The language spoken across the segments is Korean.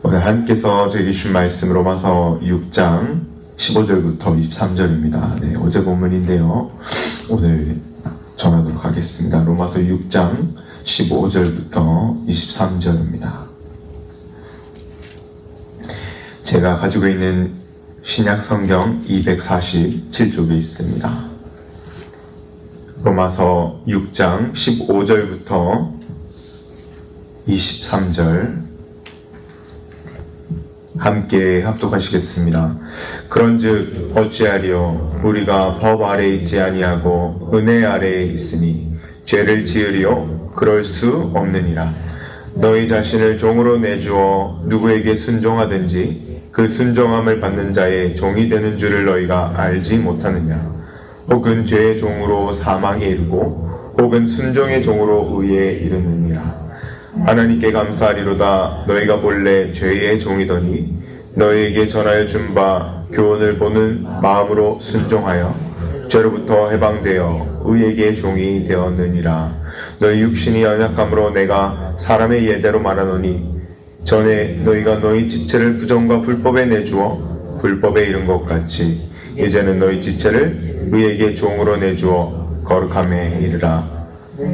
오늘 하나님께서 저에게 주신 말씀 로마서 6장 15절부터 23절입니다. 네, 어제 본문인데요. 오늘 전하도록 하겠습니다. 로마서 6장 15절부터 23절입니다. 제가 가지고 있는 신약 성경 247쪽에 있습니다. 로마서 6장 15절부터 23절 함께 합독하시겠습니다. 그런즉 어찌하리요 우리가 법 아래에 있지 아니하고 은혜 아래에 있으니 죄를 지으리요 그럴 수 없느니라. 너희 자신을 종으로 내주어 누구에게 순종하든지 그 순종함을 받는 자의 종이 되는 줄을 너희가 알지 못하느냐. 혹은 죄의 종으로 사망에 이르고 혹은 순종의 종으로 의에 이르느니라. 하나님께 감사하리로다. 너희가 본래 죄의 종이더니 너희에게 전하여 준 바 교훈을 보는 마음으로 순종하여 죄로부터 해방되어 의에게 종이 되었느니라. 너희 육신이 연약함으로 내가 사람의 예대로 말하노니 전에 너희가 너희 지체를 부정과 불법에 내주어 불법에 이른 것 같이 이제는 너희 지체를 의에게 종으로 내주어 거룩함에 이르라.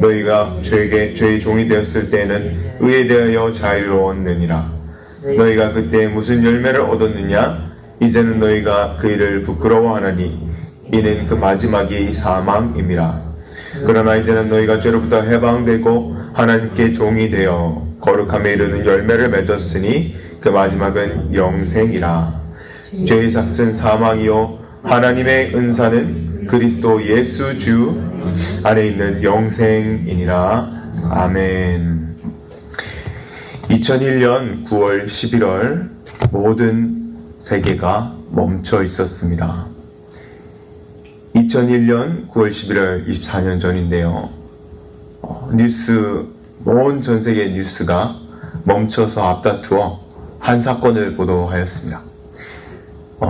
너희가 죄의 종이 되었을 때에는 의에 대하여 자유로웠느니라. 너희가 그때 무슨 열매를 얻었느냐? 이제는 너희가 그 일을 부끄러워하나니 이는 그 마지막이 사망임이라. 그러나 이제는 너희가 죄로부터 해방되고 하나님께 종이 되어 거룩함에 이르는 열매를 맺었으니 그 마지막은 영생이라. 죄의 삭은 사망이요 하나님의 은사는 그리스도 예수 주 안에 있는 영생이니라. 아멘. 2001년 9월 11월 모든 세계가 멈춰 있었습니다. 2001년 9월 11월 24년 전인데요. 온 전 세계 뉴스가 멈춰서 앞다투어 한 사건을 보도하였습니다.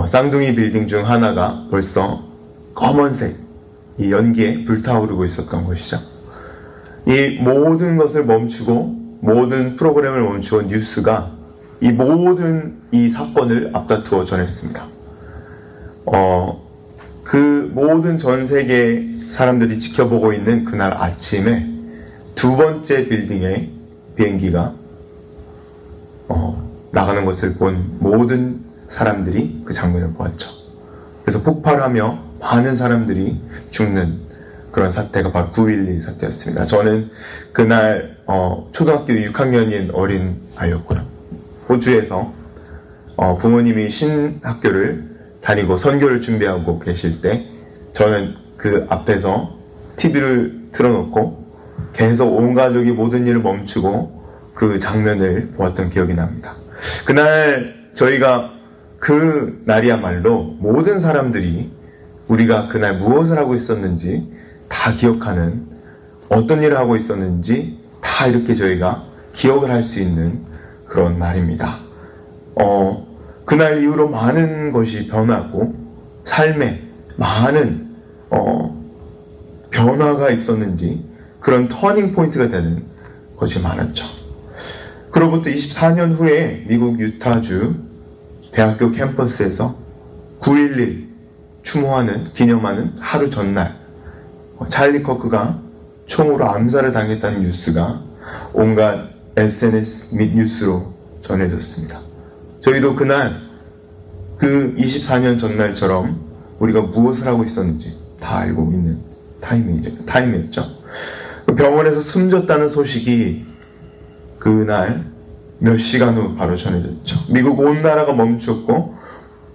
쌍둥이 빌딩 중 하나가 벌써 검은색 이 연기에 불타오르고 있었던 것이죠. 이 모든 것을 멈추고 모든 프로그램을 멈추고 뉴스가 이 모든 이 사건을 앞다투어 전했습니다. 그 모든 전 세계 사람들이 지켜보고 있는 그날 아침에 두 번째 빌딩의 비행기가 나가는 것을 본 모든 사람들이 그 장면을 보았죠. 그래서 폭발하며 많은 사람들이 죽는 그런 사태가 바로 9.11 사태였습니다. 저는 그날 초등학교 6학년인 어린 아이였고요. 호주에서 부모님이 신학교를 다니고 선교를 준비하고 계실 때 저는 그 앞에서 TV를 틀어놓고 계속 온 가족이 모든 일을 멈추고 그 장면을 보았던 기억이 납니다. 그날 저희가 그 날이야말로 모든 사람들이 우리가 그날 무엇을 하고 있었는지 다 기억하는, 어떤 일을 하고 있었는지 다 이렇게 저희가 기억을 할 수 있는 그런 날입니다. 그날 이후로 많은 것이 변하고 삶에 많은 변화가 있었는지 그런 터닝 포인트가 되는 것이 많았죠. 그로부터 24년 후에 미국 유타주 대학교 캠퍼스에서 9.11 기념하는 하루 전날 찰리 커크가 총으로 암살을 당했다는 뉴스가 온갖 SNS 및 뉴스로 전해졌습니다. 저희도 그날 그 24년 전날처럼 우리가 무엇을 하고 있었는지 다 알고 있는 타임이었죠. 병원에서 숨졌다는 소식이 그날 몇 시간 후 바로 전해졌죠. 미국 온 나라가 멈췄고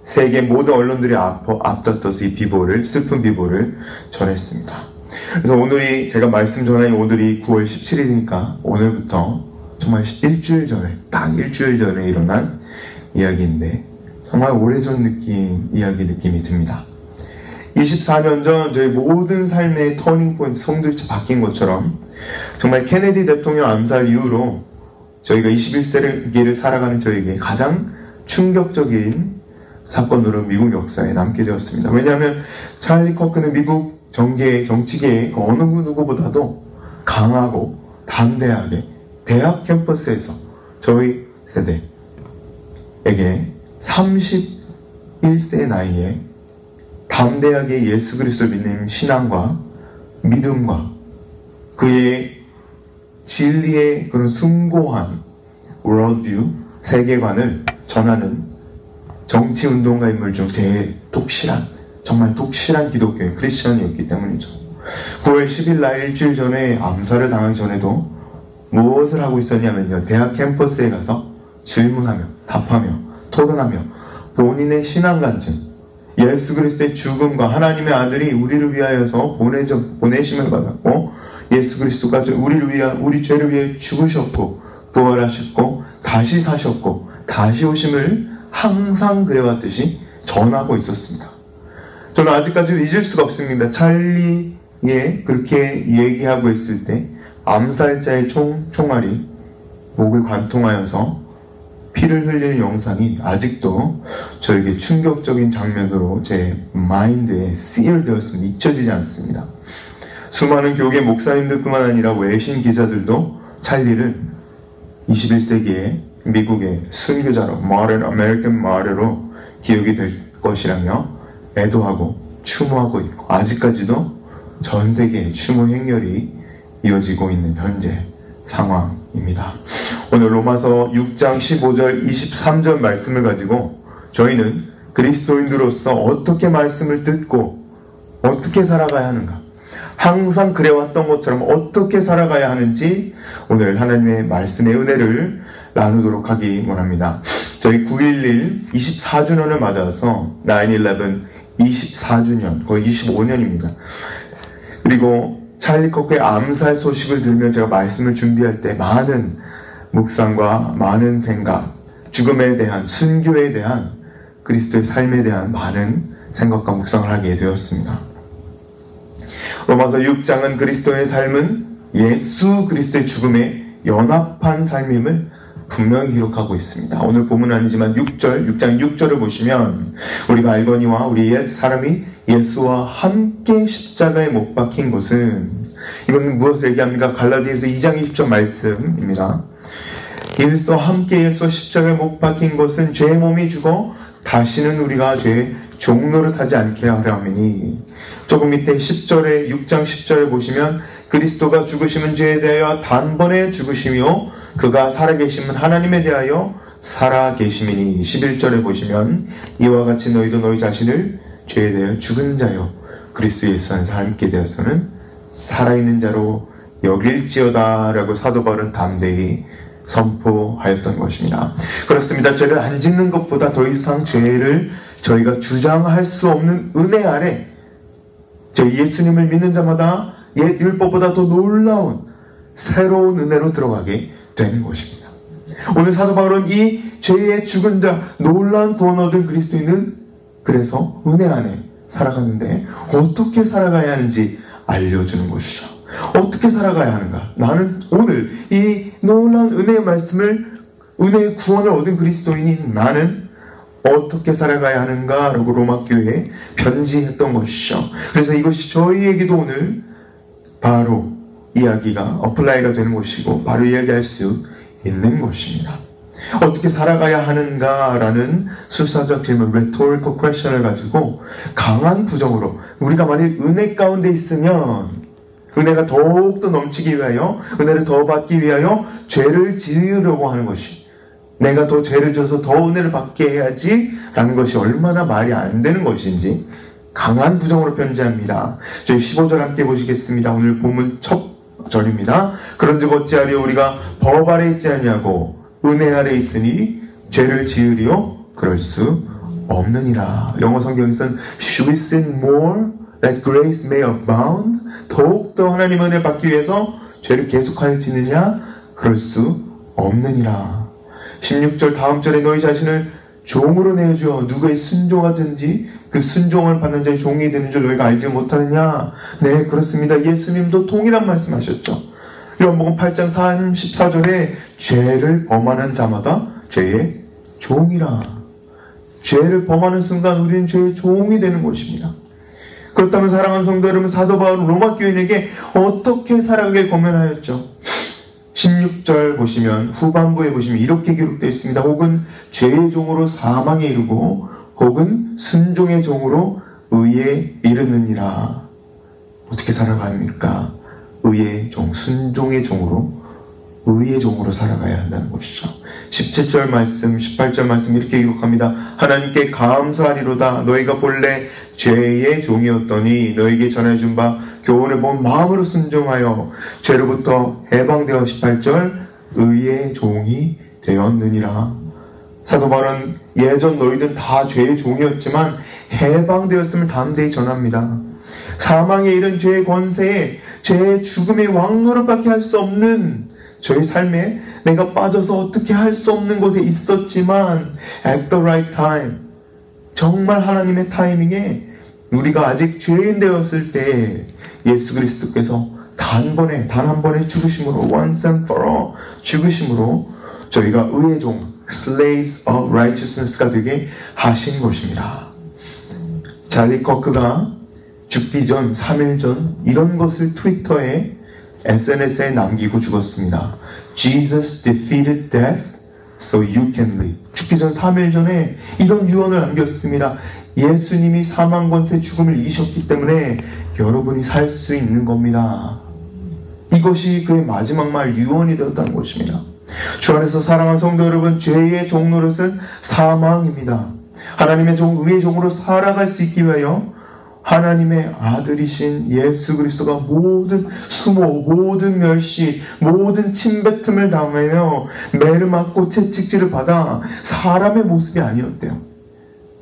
세계 모든 언론들이 앞다퉈서 이 슬픈 비보를 전했습니다. 그래서 제가 말씀 전하는 오늘이 9월 17일이니까 오늘부터 정말 딱 일주일 전에 일어난 이야기인데 정말 오래전 이야기 느낌이 듭니다. 24년 전 저희 모든 삶의 터닝포인트 송두리째 바뀐 것처럼 정말 케네디 대통령 암살 이후로 저희가 21세기를 살아가는 저에게 가장 충격적인 사건으로 미국 역사에 남게 되었습니다. 왜냐하면 찰리 커크는 미국 정치계의 어느 누구보다도 강하고 담대하게 대학 캠퍼스에서 저희 세대 31세의 나이에 담대하게 예수 그리스도를 믿는 신앙과 믿음과 그의 진리의 그런 숭고한 worldview, 세계관을 전하는 정치운동가 인물 중 제일 정말 독실한 기독교의 크리스천이었기 때문이죠. 9월 10일 날 일주일 전에 암살을 당하기 전에도 무엇을 하고 있었냐면요, 대학 캠퍼스에 가서 질문하며 답하며 토론하며 본인의 신앙 간증, 예수 그리스도의 죽음과 하나님의 아들이 우리를 위하여서 보내심을 받았고 예수 그리스도가 우리 죄를 위해 죽으셨고 부활하셨고 다시 사셨고 다시 오심을 항상 그래왔듯이 전하고 있었습니다. 저는 아직까지도 잊을 수가 없습니다. 찰리에 그렇게 얘기하고 있을 때 암살자의 총알이 목을 관통하여서 피를 흘리는 영상이 아직도 저에게 충격적인 장면으로 제 마인드에 sear 되었으면 잊혀지지 않습니다. 수많은 교계 목사님들뿐만 아니라 외신 기자들도 찰리를 21세기의 미국의 순교자로, modern American martyr로 기억이 될 것이라며 애도하고 추모하고 있고 아직까지도 전 세계의 추모 행렬이 이어지고 있는 현재 상황입니다. 오늘 로마서 6장 15절 23절 말씀을 가지고 저희는 그리스도인으로서 어떻게 말씀을 듣고 어떻게 살아가야 하는가, 항상 그래왔던 것처럼 어떻게 살아가야 하는지 오늘 하나님의 말씀의 은혜를 나누도록 하기 원합니다. 저희 9.11 24주년을 맞아서 9/11 24주년, 거의 25년입니다. 그리고 찰리 커크의 암살 소식을 들으며 제가 말씀을 준비할 때 많은 묵상과 많은 생각, 죽음에 대한, 순교에 대한, 그리스도의 삶에 대한 많은 생각과 묵상을 하게 되었습니다. 로마서 6장은 그리스도의 삶은 예수 그리스도의 죽음에 연합한 삶임을 분명히 기록하고 있습니다. 오늘 본문은 아니지만 6장 6절을 보시면 우리가 알거니와 우리 옛 사람이 예수와 함께 십자가에 못 박힌 것은, 이건 무엇을 얘기합니까? 갈라디아서 2장 20절 말씀입니다. 예수와 함께 예수와 십자가에 못 박힌 것은 죄의 몸이 죽어 다시는 우리가 죄의 종노릇하지 않게 하려 함이니. 조금 밑에 10절에 6장 10절에 보시면 그리스도가 죽으심은 죄에 대하여 단번에 죽으심이요 그가 살아계심은 하나님에 대하여 살아계심이니. 11절에 보시면 이와 같이 너희도 너희 자신을 죄에 대하여 죽은 자요 그리스도 예수 안에서 함께 되어서는 살아있는 자로 여길지어다 라고 사도 바울은 담대히 선포하였던 것입니다. 그렇습니다. 죄를 안 짓는 것보다 더 이상 죄를 저희가 주장할 수 없는 은혜 아래 저희 예수님을 믿는 자마다 옛 율법보다 더 놀라운 새로운 은혜로 들어가게 되는 것입니다. 오늘 사도 바울은 이 죄의 죽은 자, 놀라운 구원 얻은 그리스도인은 그래서 은혜 안에 살아가는데 어떻게 살아가야 하는지 알려주는 것이죠. 어떻게 살아가야 하는가? 나는 오늘 이 놀라운 은혜의 말씀을, 은혜의 구원을 얻은 그리스도인인 나는 어떻게 살아가야 하는가? 라고 로마 교회에 편지했던 것이죠. 그래서 이것이 저희에게도 오늘 바로 이야기가 어플라이가 되는 것이고 바로 이야기할 수 있는 것입니다. 어떻게 살아가야 하는가라는 수사적 질문, rhetorical question을 가지고 강한 부정으로 우리가 만일 은혜 가운데 있으면 은혜가 더욱더 넘치기 위하여, 은혜를 더 받기 위하여 죄를 지으려고 하는 것이, 내가 더 죄를 져서 더 은혜를 받게 해야지 라는 것이 얼마나 말이 안 되는 것인지 강한 부정으로 편지합니다. 저희 15절 함께 보시겠습니다. 오늘 본문 첫 절입니다. 그런즉 어찌하리요 우리가 법 아래 있지 아니하고 은혜 아래 있으니 죄를 지으리요 그럴 수 없느니라. 영어 성경에서는 Should we sin more that grace may abound? 더욱더 하나님의 은혜를 받기 위해서 죄를 계속하여 짓느냐? 그럴 수 없느니라. 16절 다음 절에 너희 자신을 종으로 내어주어 누구의 순종하든지 그 순종을 받는 자의 종이 되는 줄 너희가 알지 못하느냐? 네, 그렇습니다. 예수님도 동일한 말씀하셨죠. 요한복음 8장 34절에 죄를 범하는 자마다 죄의 종이라. 죄를 범하는 순간 우리는 죄의 종이 되는 것입니다. 그렇다면 사랑하는 성도 여러분, 사도 바울은 로마 교인에게 어떻게 살아가길 권면하였죠? 16절 보시면 후반부에 보시면 이렇게 기록되어 있습니다. 혹은 죄의 종으로 사망에 이르고 혹은 순종의 종으로 의에 이르느니라. 어떻게 살아갑니까? 의의 종, 순종의 종으로, 의의 종으로 살아가야 한다는 것이죠. 17절 말씀, 18절 말씀 이렇게 기록합니다. 하나님께 감사하리로다. 너희가 본래 죄의 종이었더니 너희에게 전해준 바 교훈을 본 마음으로 순종하여 죄로부터 해방되어 18절 의의 종이 되었느니라. 사도 바울은 예전 너희들은 다 죄의 종이었지만 해방되었음을 담대히 전합니다. 사망에 이른 죄의 권세에 죄의 죽음의 왕노릇밖에 할 수 없는 저희 삶에 내가 빠져서 어떻게 할 수 없는 곳에 있었지만 at the right time, 정말 하나님의 타이밍에 우리가 아직 죄인 되었을 때 예수 그리스도께서 단 한 번의 죽으심으로 once and for all 죽으심으로 저희가 의의 종 slaves of righteousness가 되게 하신 것입니다. 잘리 커크가 죽기 전 3일 전 이런 것을 트위터에 SNS에 남기고 죽었습니다. Jesus defeated death so you can live. 죽기 전 3일 전에 이런 유언을 남겼습니다. 예수님이 사망 권세 죽음을 이기셨기 때문에 여러분이 살 수 있는 겁니다. 이것이 그의 마지막 말 유언이 되었다는 것입니다. 주 안에서 사랑하는 성도 여러분, 죄의 종 노릇은 사망입니다. 하나님의 종, 의의 종으로 살아갈 수 있기 위하여 하나님의 아들이신 예수 그리스도가 모든 수모, 모든 멸시, 모든 침뱉음을 당하며 매를 맞고 채찍질을 받아 사람의 모습이 아니었대요.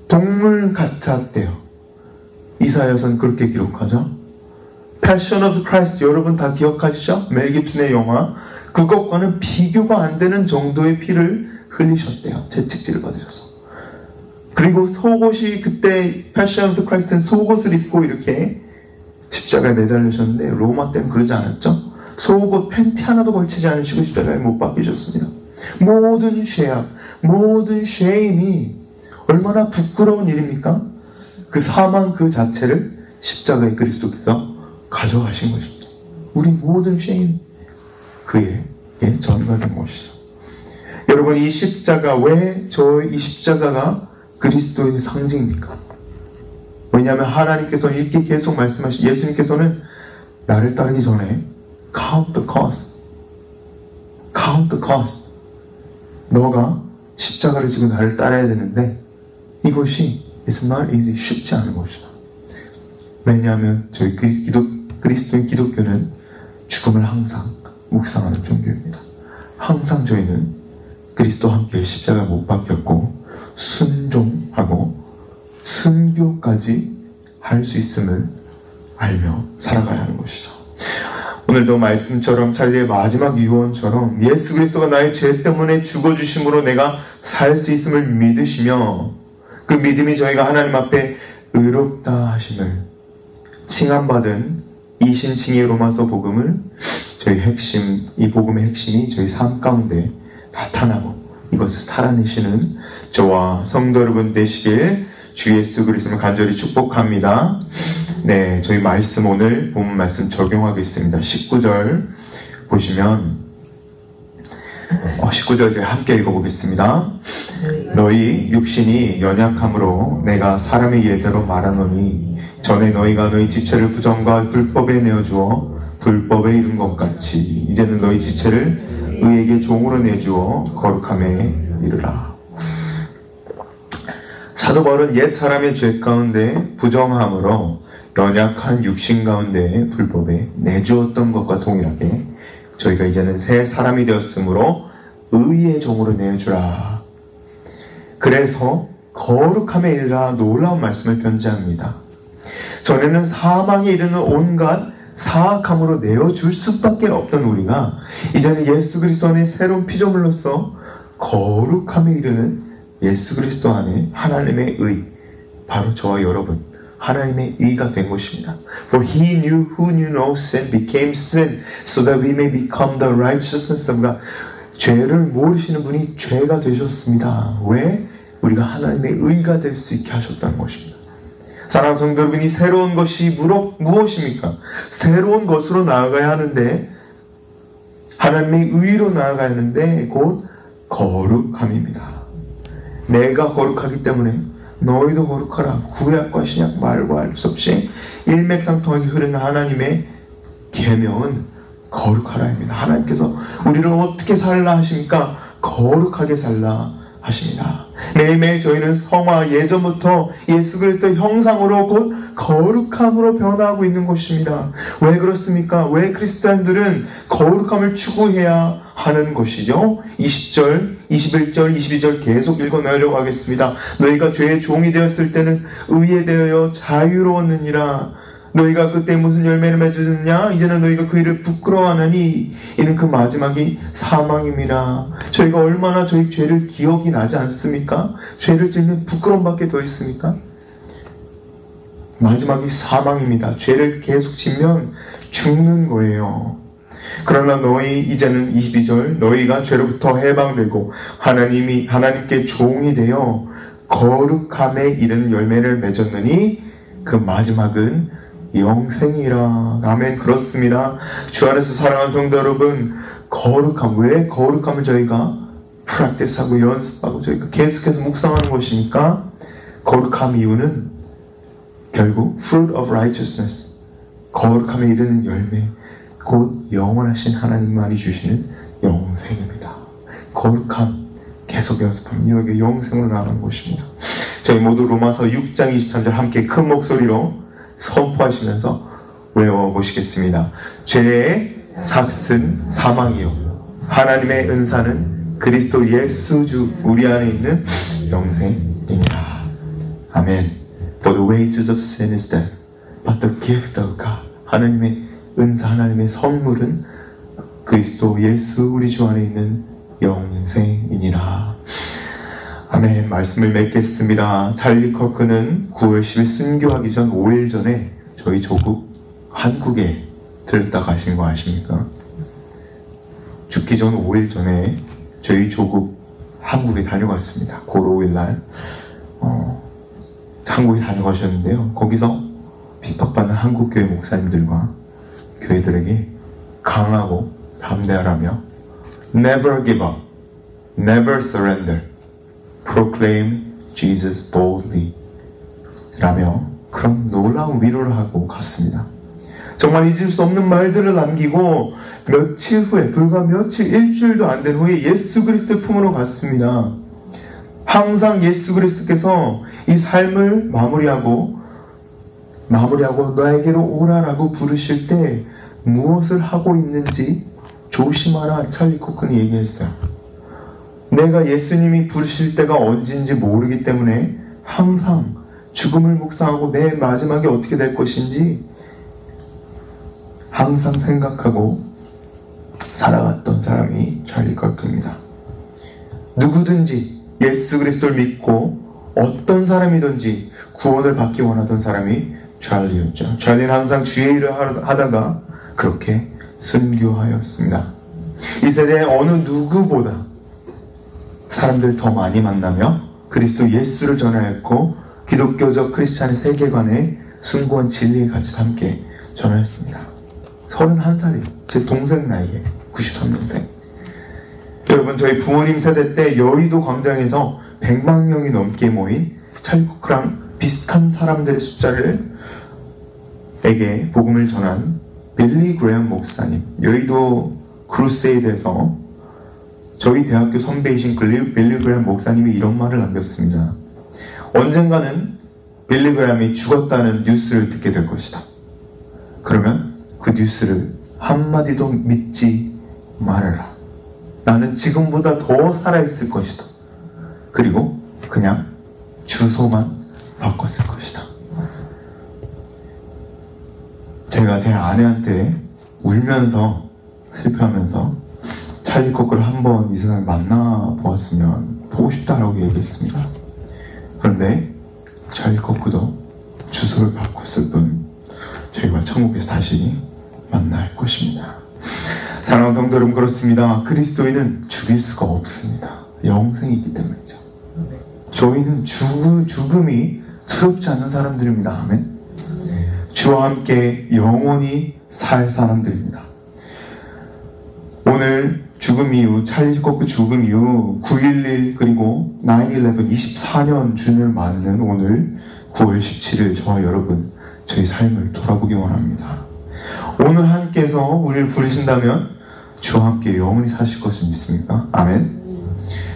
동물 같았대요. 이사야서는 그렇게 기록하죠. Passion of the Christ 여러분 다 기억하시죠? 멜 깁슨의 영화. 그것과는 비교가 안 되는 정도의 피를 흘리셨대요. 채찍질을 받으셔서. 그리고 속옷이 그때 Passion of the Christ는 속옷을 입고 이렇게 십자가에 매달리셨는데 로마 때는 그러지 않았죠. 속옷 팬티 하나도 걸치지 않으시고 십자가에 못 박히셨습니다. 모든 죄악, 모든 쉐임이 얼마나 부끄러운 일입니까? 그 사망 그 자체를 십자가에 그리스도께서 가져가신 것입니다. 우리 모든 쉐임 그에게 전가된 것이죠. 여러분, 이 십자가, 왜 이 십자가가 그리스도의 상징입니까? 왜냐하면 하나님께서 이렇게 계속 말씀하신, 예수님께서는 나를 따르기 전에 count the cost. count the cost. 너가 십자가를 지고 나를 따라야 되는데 이것이 it's not easy, 쉽지 않은 것이다. 왜냐하면 저희 그리스도인 기독교는 죽음을 항상 묵상하는 종교입니다. 항상 저희는 그리스도와 함께 십자가에 못 박혔고 순종하고 순교까지 할 수 있음을 알며 살아가야 하는 것이죠. 오늘도 말씀처럼 찰리의 마지막 유언처럼 예수 그리스도가 나의 죄 때문에 죽어주심으로 내가 살 수 있음을 믿으시며 그 믿음이 저희가 하나님 앞에 의롭다 하심을 칭함받은 이 신칭의 로마서 복음을 저희 핵심, 이 복음의 핵심이 저희 삶 가운데 나타나고 이것을 살아내시는 저와 성도 여러분 되시길 주 예수 그리스도를 간절히 축복합니다. 네, 저희 말씀 오늘 본문 말씀 적용하겠습니다. 19절 보시면 19절 함께 읽어보겠습니다. 너희 육신이 연약함으로 내가 사람의 예대로 말하노니 전에 너희가 너희 지체를 부정과 불법에 내어주어 불법에 이른 것 같이 이제는 너희 지체를 의에게 종으로 내주어 거룩함에 이르라. 사도 바울은 옛 사람의 죄 가운데 부정함으로 연약한 육신 가운데 불법에 내주었던 것과 동일하게 저희가 이제는 새 사람이 되었으므로 의의 종으로 내주라. 그래서 거룩함에 이르라 놀라운 말씀을 편지합니다. 전에는 사망에 이르는 온갖 사악함으로 내어줄 수밖에 없던 우리가 이제는 예수 그리스도 안에 새로운 피조물로서 거룩함에 이르는 예수 그리스도 안에 하나님의 의, 바로 저와 여러분 하나님의 의가 된 것입니다. For he knew who knew no sin became sin so that we may become the righteousness of God. 죄를 모르시는 분이 죄가 되셨습니다. 왜? 우리가 하나님의 의가 될 수 있게 하셨다는 것입니다. 사랑하는 성도 여러분, 이 새로운 것이 무엇입니까? 새로운 것으로 나아가야 하는데 하나님의 의로 나아가야 하는데 곧 거룩함입니다. 내가 거룩하기 때문에 너희도 거룩하라. 구약과 신약 말과 할 수 없이 일맥상통하게 흐르는 하나님의 계명은 거룩하라입니다. 하나님께서 우리를 어떻게 살라 하십니까? 거룩하게 살라 하십니다. 매일매일 저희는 성화 예전부터 예수 그리스도의 형상으로 곧 거룩함으로 변화하고 있는 것입니다. 왜 그렇습니까? 왜 크리스찬들은 거룩함을 추구해야 하는 것이죠? 20절, 21절, 22절 계속 읽어 내려가겠습니다. 너희가 죄의 종이 되었을 때는 의에 대하여 자유로웠느니라. 너희가 그때 무슨 열매를 맺었느냐? 이제는 너희가 그 일을 부끄러워하느니 이는 그 마지막이 사망임이라. 저희가 얼마나 저희 죄를 기억이 나지 않습니까? 죄를 짓는 부끄러움밖에 더 있습니까? 마지막이 사망입니다. 죄를 계속 짓면 죽는 거예요. 그러나 너희 이제는 22절 너희가 죄로부터 해방되고 하나님께 종이 되어 거룩함에 이르는 열매를 맺었느니 그 마지막은 영생이라. 아멘. 그렇습니다. 주 안에서 사랑하는 성도 여러분, 거룩함, 왜 거룩함을 저희가 프랙티스하고 연습하고 저희가 계속해서 묵상하는 것입니까? 거룩함 이유는 결국 fruit of righteousness, 거룩함에 이르는 열매, 곧 영원하신 하나님만이 주시는 영생입니다. 거룩함 계속 연습하면 여기 영생으로 나가는 것입니다. 저희 모두 로마서 6장 23절 함께 큰 목소리로 선포하시면서 외워보시겠습니다. 죄의 삭은 사망이요 하나님의 은사는 그리스도 예수 주 우리 안에 있는 영생이니라. 아멘. For the wages of sin is death, but the gift of God. 하나님의 은사, 하나님의 선물은 그리스도 예수 우리 주 안에 있는 영생이니라. 아멘. 말씀을 맺겠습니다. 찰리 커크는 9월 10일 순교하기 전 5일 전에 저희 조국 한국에 들렀다 가신 거 아십니까? 죽기 전 5일 전에 저희 조국 한국에 다녀갔습니다. 9월 5일 날 한국에 다녀가셨는데요. 거기서 핍박받는 한국교회 목사님들과 교회들에게 강하고 담대하라며 Never give up, never surrender, proclaim Jesus boldly 라며 그런 놀라운 위로를 하고 갔습니다. 정말 잊을 수 없는 말들을 남기고 며칠 후에, 불과 며칠, 일주일도 안 된 후에 예수 그리스도의 품으로 갔습니다. 항상 예수 그리스도께서 이 삶을 마무리하고 너에게로 오라라고 부르실 때 무엇을 하고 있는지 조심하라. 찰리 코크는 얘기했어요. 내가 예수님이 부르실 때가 언제인지 모르기 때문에 항상 죽음을 묵상하고 내 마지막이 어떻게 될 것인지 항상 생각하고 살아갔던 사람이 찰리 코크입니다. 누구든지 예수 그리스도를 믿고 어떤 사람이든지 구원을 받기 원하던 사람이 찰리였죠. 찰리는 항상 주의 일을 하다가 그렇게 순교하였습니다. 이 세대의 어느 누구보다 사람들 더 많이 만나며 그리스도 예수를 전하였고 기독교적 크리스찬의 세계관에 숭고한 진리의 가치를 함께 전하였습니다. 31살이에요. 제 동생 나이에 93년생. 여러분, 저희 부모님 세대 때 여의도 광장에서 100만 명이 넘게 모인 찰리 코크랑 비슷한 사람들의 숫자에게 복음을 전한 빌리 그레엄 목사님, 여의도 크루세이드에서 저희 대학교 선배이신 빌리 그레엄 목사님이 이런 말을 남겼습니다. 언젠가는 빌리 그레엄이 죽었다는 뉴스를 듣게 될 것이다. 그러면 그 뉴스를 한마디도 믿지 말아라. 나는 지금보다 더 살아있을 것이다. 그리고 그냥 주소만 바꿨을 것이다. 제가 제 아내한테 울면서 슬퍼하면서 찰리 코크를 한번 이 세상에 만나보았으면 보고 싶다라고 얘기했습니다. 그런데 찰리 코크도 주소를 바꿨을 뿐 저희와 천국에서 다시 만날 것입니다. 사랑하는 성도 여러분, 그렇습니다. 그리스도인은 죽일 수가 없습니다. 영생이 있기 때문이죠. 저희는 죽음이 두렵지 않는 사람들입니다. 아멘. 주와 함께 영원히 살 사람들입니다. 오늘 죽음 이후, 찰리 코크 죽음 이후 9.11 그리고 9/11 24년 주년을 맞는 오늘 9월 17일 저와 여러분 저희 삶을 돌아보기 원합니다. 오늘 하나님께서 우리를 부르신다면 주와 함께 영원히 사실 것을 믿습니까? 아멘.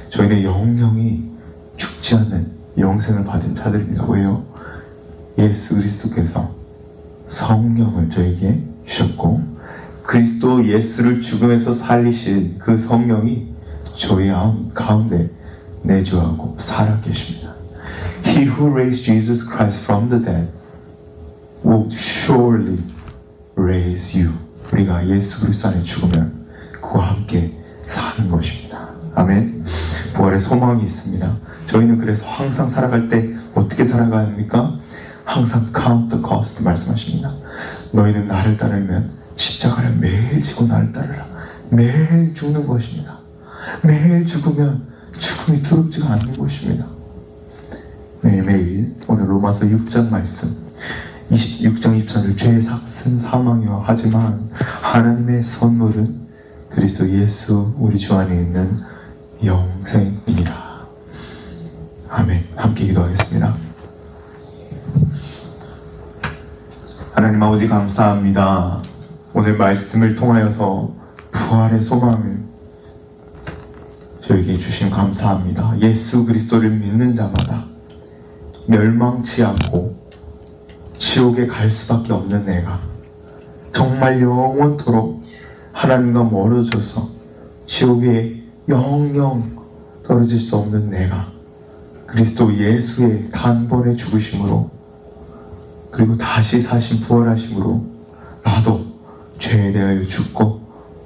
저희는 영영이 죽지 않는 영생을 받은 자들입니다. 왜요? 예수 그리스도께서 성령을 저에게 주셨고 그리스도 예수를 죽음에서 살리신 그 성령이 저희 가운데 내주하고 살아계십니다. He who raised Jesus Christ from the dead will surely raise you. 우리가 예수 그리스도 안에 죽으면 그와 함께 사는 것입니다. 아멘. 부활의 소망이 있습니다. 저희는 그래서 항상 살아갈 때 어떻게 살아가야 합니까? 항상 count the cost 말씀하십니다. 너희는 나를 따르면 십자가를 매일 지고 나를 따르라. 매일 죽는 것입니다. 매일 죽으면 죽음이 두렵지가 않는 것입니다. 매일매일 오늘 로마서 6장 말씀 26장 24절 죄의 삭은 사망이요 하지만 하나님의 선물은 그리스도 예수 우리 주 안에 있는 영생이니라. 아멘. 함께 기도하겠습니다. 하나님 아버지 감사합니다. 오늘 말씀을 통하여서 부활의 소망을 저에게 주신 감사합니다. 예수 그리스도를 믿는 자마다 멸망치 않고 지옥에 갈 수밖에 없는 내가 정말 영원토록 하나님과 멀어져서 지옥에 영영 떨어질 수 없는 내가 그리스도 예수의 단번에 죽으심으로 그리고 다시 사신 부활하심으로 나도 죄에 대하여 죽고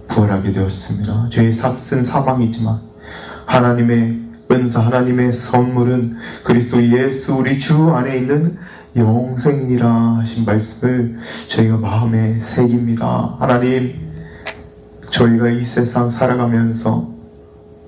부활하게 되었습니다. 죄의 삭은 사망이지만 하나님의 은사, 하나님의 선물은 그리스도 예수 우리 주 안에 있는 영생이니라 하신 말씀을 저희가 마음에 새깁니다. 하나님, 저희가 이 세상 살아가면서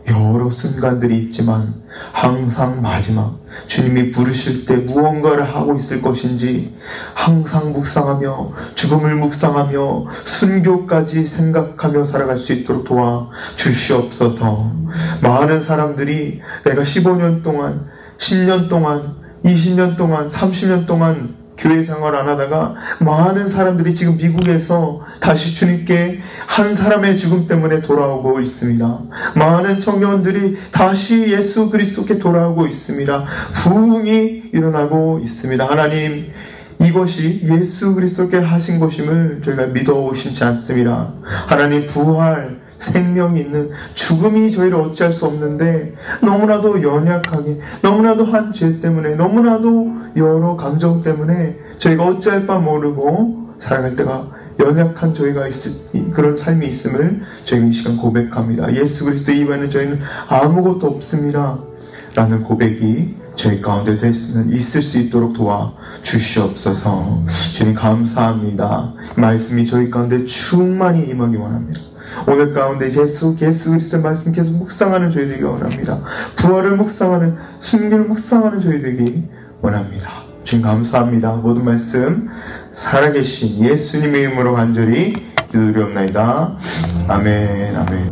여러 순간들이 있지만 항상 마지막 주님이 부르실 때 무언가를 하고 있을 것인지 항상 묵상하며 죽음을 묵상하며 순교까지 생각하며 살아갈 수 있도록 도와 주시옵소서. 많은 사람들이 내가 15년 동안 10년 동안 20년 동안 30년 동안 교회 생활 안 하다가 많은 사람들이 지금 미국에서 다시 주님께 한 사람의 죽음 때문에 돌아오고 있습니다. 많은 청년들이 다시 예수 그리스도께 돌아오고 있습니다. 부흥이 일어나고 있습니다. 하나님, 이것이 예수 그리스도께 하신 것임을 저희가 믿어 의심치 않습니다. 하나님, 부활 생명이 있는 죽음이 저희를 어찌할 수 없는데 너무나도 연약하게 너무나도 한 죄 때문에 너무나도 여러 감정 때문에 저희가 어찌할 바 모르고 살아갈 때가 연약한 저희가 그런 삶이 있음을 저희가 이 시간 고백합니다. 예수 그리스도 이외에는 저희는 아무것도 없습니다 라는 고백이 저희 가운데 있을 수 있도록 도와 주시옵소서. 주님 감사합니다. 말씀이 저희 가운데 충만히 임하기 원합니다. 오늘 가운데 예수 그리스도의 말씀 계속 묵상하는 저희 되기 원합니다. 부활을 묵상하는 순교를 묵상하는 저희 되기 원합니다. 주님 감사합니다. 모든 말씀 살아계신 예수님의 이름으로 간절히 기도드리옵나이다. 아멘. 아멘.